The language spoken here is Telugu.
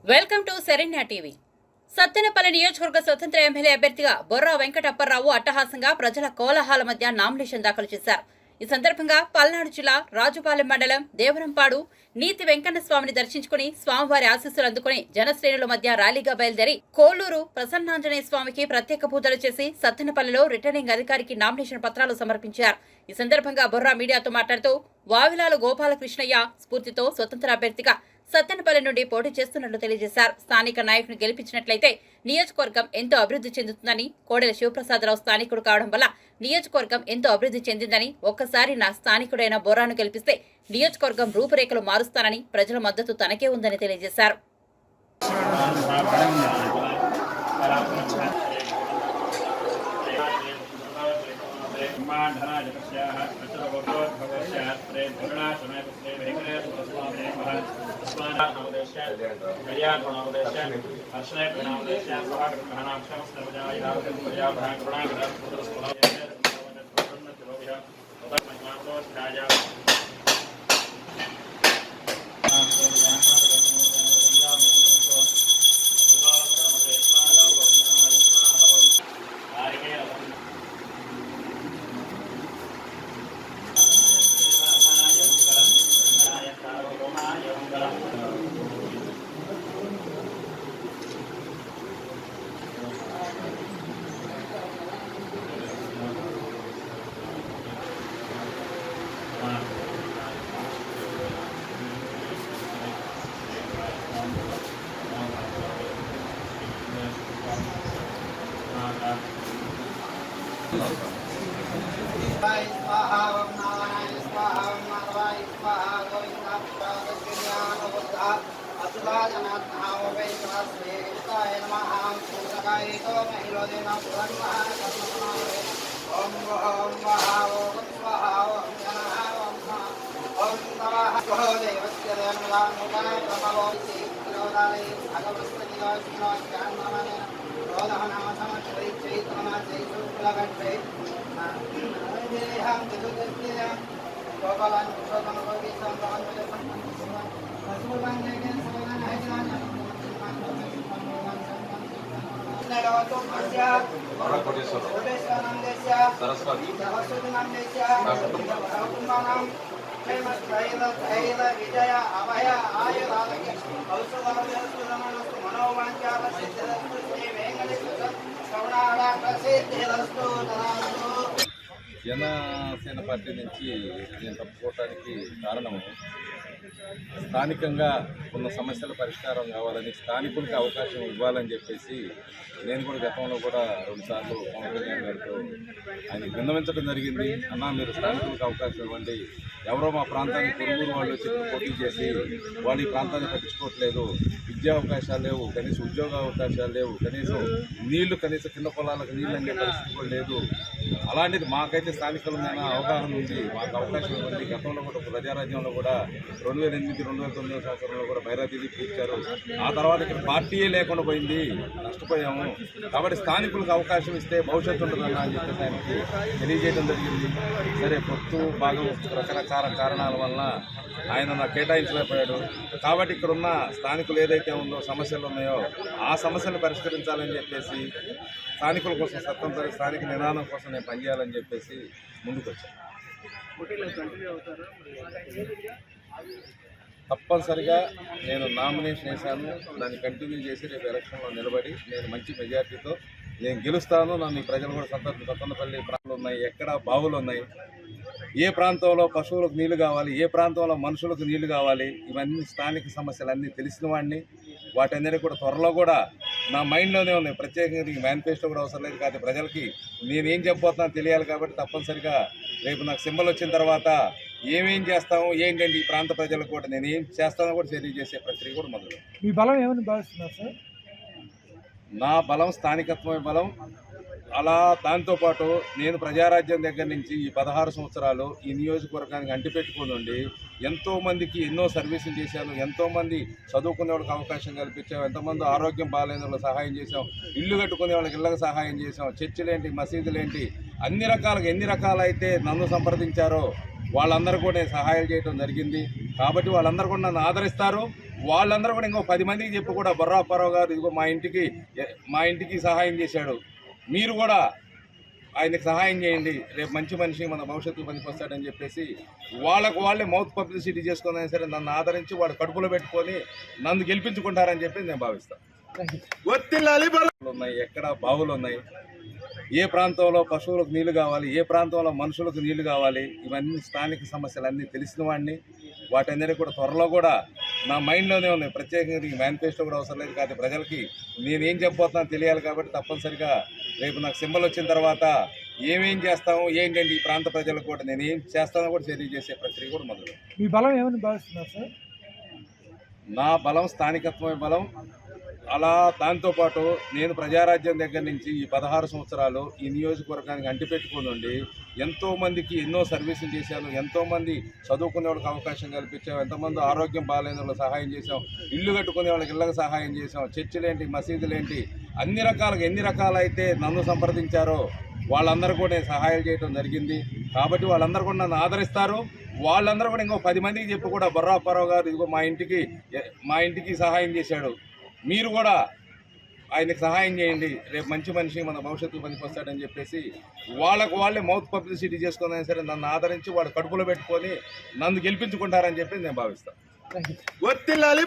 Welcome to Saranya TV. Sattenapalli నియోజకవర్గ స్వతంత్ర ఎమ్మెల్యే అభ్యర్థిగా బొర్రా వెంకటప్పరావు అట్టహాసంగా ప్రజల కోలాహల మధ్య నామినేషన్ దాఖలు చేశారు. ఈ సందర్భంగా పల్నాడు జిల్లా రాజుపాలెం మండలం దేవరంపాడు నీతి వెంకన్నస్వామిని దర్శించుకుని స్వామివారి ఆశీస్సులు అందుకుని జనశ్రేణుల మధ్య ర్యాలీగా బయలుదేరి కోల్లూరు ప్రసన్నాంజనేయ స్వామికి ప్రత్యేక పూజలు చేసి సత్తెనపల్లిలో రిటర్నింగ్ అధికారికి నామినేషన్ పత్రాలు సమర్పించారు. ఈ సందర్భంగా బొర్రా మీడియాతో మాట్లాడుతూ వావిలాలు గోపాలకృష్ణయ్య స్ఫూర్తితో స్వతంత్ర అభ్యర్థిగా సత్తెనపల్లి నుండి పోటీ చేస్తున్నట్లు తెలియజేశారు. స్థానిక నాయకుని గెలిపించినట్లయితే నియోజకవర్గం ఎంతో అభివృద్ధి చెందుతుందని, కోడెల శివప్రసాదరావు స్థానికుడు కావడం వల్ల నియోజకవర్గం ఎంతో అభివృద్ధి చెందిందని, ఒక్కసారి నా స్థానికుడైన బొర్రాను గెలిపిస్తే నియోజకవర్గం రూపురేఖలు మారుస్తానని, ప్రజల మద్దతు తనకే ఉందని తెలియజేశారు. జనసేన పార్టీ నుంచి నేను తప్పుకోవటానికి కారణము స్థానికంగా ఉన్న సమస్యల పరిష్కారం కావాలని, స్థానికులకి అవకాశం ఇవ్వాలని చెప్పేసి నేను కూడా గతంలో కూడా 2 సార్లు పవన్ కళ్యాణ్ గారితో ఆయన విన్నవించడం జరిగింది. అన్నా, మీరు స్థానికులకు అవకాశం ఇవ్వండి, ఎవరో మా ప్రాంతానికి పొరుగురు వాళ్ళు చెప్పి పోటీ చేసి వాళ్ళు ఈ ప్రాంతాన్ని పట్టించుకోవట్లేదు, విద్యా అవకాశాలు లేవు, కనీసం ఉద్యోగ అవకాశాలు లేవు, కనీసం నీళ్లు కనీసం కింద పొలాలకు నీళ్ళు అనే పరిస్థితి కూడా లేదు. అలాంటిది మాకైతే స్థానికులమైన అవగాహన ఉంది, మాకు అవకాశం ఇవ్వండి. గతంలో కూడా ప్రజారాజ్యంలో కూడా 2008-2009 సంవత్సరంలో కూడా బైరాతీది ఇచ్చారు. ఆ తర్వాత ఇక్కడ పార్టీయే లేకుండా పోయింది, నష్టపోయాము. కాబట్టి స్థానికులకు అవకాశం ఇస్తే భవిష్యత్తు ఉంటుందన్న అని చెప్పేసి ఆయనకి తెలియజేయడం జరిగింది. సరే, పొత్తు భాగం రకరకాల కారణాల వలన ఆయన నాకు కేటాయించలేకపోయాడు. కాబట్టి ఇక్కడున్న స్థానికులు ఏదైతే ఉందో సమస్యలు ఉన్నాయో ఆ సమస్యలు పరిష్కరించాలని చెప్పేసి స్థానికుల కోసం, స్వతంత్ర స్థానిక నినాదం కోసం నేను పనిచేయాలని చెప్పేసి ముందుకు వచ్చాను. తప్పనిసరిగా నేను నామినేషన్ వేశాను, దాన్ని కంటిన్యూ చేసి రేపు ఎలక్షన్లో నిలబడి నేను మంచి మెజార్టీతో నేను గెలుస్తాను. నన్ను ఈ ప్రజలు కూడా సత్తెనపల్లి ప్రాంతాలు ఉన్నాయి, ఎక్కడ బావులు ఉన్నాయి, ఏ ప్రాంతంలో పశువులకు నీళ్లు కావాలి, ఏ ప్రాంతంలో మనుషులకు నీళ్లు కావాలి, ఇవన్నీ స్థానిక సమస్యలు అన్నీ తెలిసిన వాడిని. వాటన్నిటి కూడా త్వరలో కూడా నా మైండ్లోనే ఉన్నాయి. ప్రత్యేకంగా మేనిఫెస్టో కూడా అవసరం లేదు. కాబట్టి ప్రజలకి నేనేం చెప్పబోతున్నాను తెలియాలి. కాబట్టి తప్పనిసరిగా రేపు నాకు సింబల్ వచ్చిన తర్వాత ఏమేం చేస్తాము ఏంటంటే ఈ ప్రాంత ప్రజలకు కూడా నేను ఏం చేస్తానో కూడా తెలియజేసే ప్రక్రియ కూడా మొదలు. మీ బలం ఏమని భావిస్తున్నారు సార్? నా బలం స్థానికత్వమే బలం. అలా దాంతోపాటు నేను ప్రజారాజ్యం దగ్గర నుంచి ఈ 16 సంవత్సరాలు ఈ నియోజకవర్గానికి అంటిపెట్టుకుని ఉండి ఎంతోమందికి ఎన్నో సర్వీసులు చేశాను, ఎంతోమంది చదువుకునే వాళ్ళకి అవకాశం కల్పించాం, ఎంతోమంది ఆరోగ్యం బాగాలేని వాళ్ళకి సహాయం చేశాం, ఇల్లు కట్టుకునే వాళ్ళకి ఇళ్ళకి సహాయం చేశాం, చర్చిలేంటి మసీదులేంటి అన్ని రకాలుగా ఎన్ని రకాలైతే నన్ను సంప్రదించారో వాళ్ళందరూ కూడా నేను సహాయాలు చేయడం జరిగింది. కాబట్టి వాళ్ళందరూ కూడా నన్ను ఆదరిస్తారు. వాళ్ళందరూ కూడా ఇంకో 10 మందికి చెప్పి కూడా బొర్రా అప్పారావు గారు ఇదిగో మా ఇంటికి సహాయం చేశాడు, మీరు కూడా ఆయనకు సహాయం చేయండి, రేపు మంచి మనిషి మన భవిష్యత్తు పనికి వస్తాడని చెప్పేసి వాళ్ళే మౌత్ పబ్లిసిటీ చేసుకున్నా సరే నన్ను ఆదరించి వాడు కడుపులో పెట్టుకొని నన్ను గెలిపించుకుంటారని చెప్పి నేను భావిస్తాను. ఉన్నాయి, ఎక్కడ బావులు ఉన్నాయి, ఏ ప్రాంతంలో పశువులకు నీళ్లు కావాలి, ఏ ప్రాంతంలో మనుషులకు నీళ్లు కావాలి, ఇవన్నీ స్థానిక సమస్యలు అన్నీ తెలిసిన వాడిని. వాటన్నిటి కూడా త్వరలో కూడా నా మైండ్లోనే ఉన్నాయి. ప్రత్యేకంగా ఈ మేనిఫెస్టో కూడా అవసరం లేదు, కానీ ప్రజలకి నేనేం చెప్పబోతున్నాను తెలియాలి కాబట్టి తప్పనిసరిగా రేపు నాకు సింబల్ వచ్చిన తర్వాత ఏమేం చేస్తాము ఏంటంటే ఈ ప్రాంత ప్రజలకు కూడా నేను ఏం చేస్తానో కూడా తెలియజేసే ప్రక్రియ కూడా మొదలు. మీ బలం ఏమని భావిస్తున్నారు సార్? నా బలం స్థానికత్వమే బలం. అలా దాంతోపాటు నేను ప్రజారాజ్యం దగ్గర నుంచి ఈ 16 సంవత్సరాలు ఈ నియోజకవర్గానికి అంటిపెట్టుకుని ఉండి ఎంతోమందికి ఎన్నో సర్వీసులు చేశాను, ఎంతోమంది చదువుకునే వాళ్ళకి అవకాశం కల్పించాం, ఎంతోమంది ఆరోగ్యం బాగాలేని వాళ్ళకి సహాయం చేసాం, ఇల్లు కట్టుకునే వాళ్ళకి ఇళ్ళకి సహాయం చేసాం, చర్చిలేంటి మసీదులేంటి అన్ని రకాలుగా ఎన్ని రకాలైతే నన్ను సంప్రదించారో వాళ్ళందరూ కూడా నేను సహాయం చేయడం జరిగింది. కాబట్టి వాళ్ళందరూ కూడా నన్ను ఆదరిస్తారు. వాళ్ళందరూ కూడా ఇంకో 10 మందికి చెప్పి కూడా బొర్రా అప్పారావు గారు ఇదిగో మా ఇంటికి సహాయం చేశాడు, మీరు కూడా ఆయనకు సహాయం చేయండి, రేపు మంచి మనిషి మన భవిష్యత్తు పనికి వస్తాడని చెప్పేసి వాళ్ళే మౌత్ పబ్లిసిటీ చేసుకున్నా సరే నన్ను ఆదరించి వాడు కడుపులో పెట్టుకొని నన్ను గెలిపించుకుంటారని చెప్పి నేను భావిస్తాను.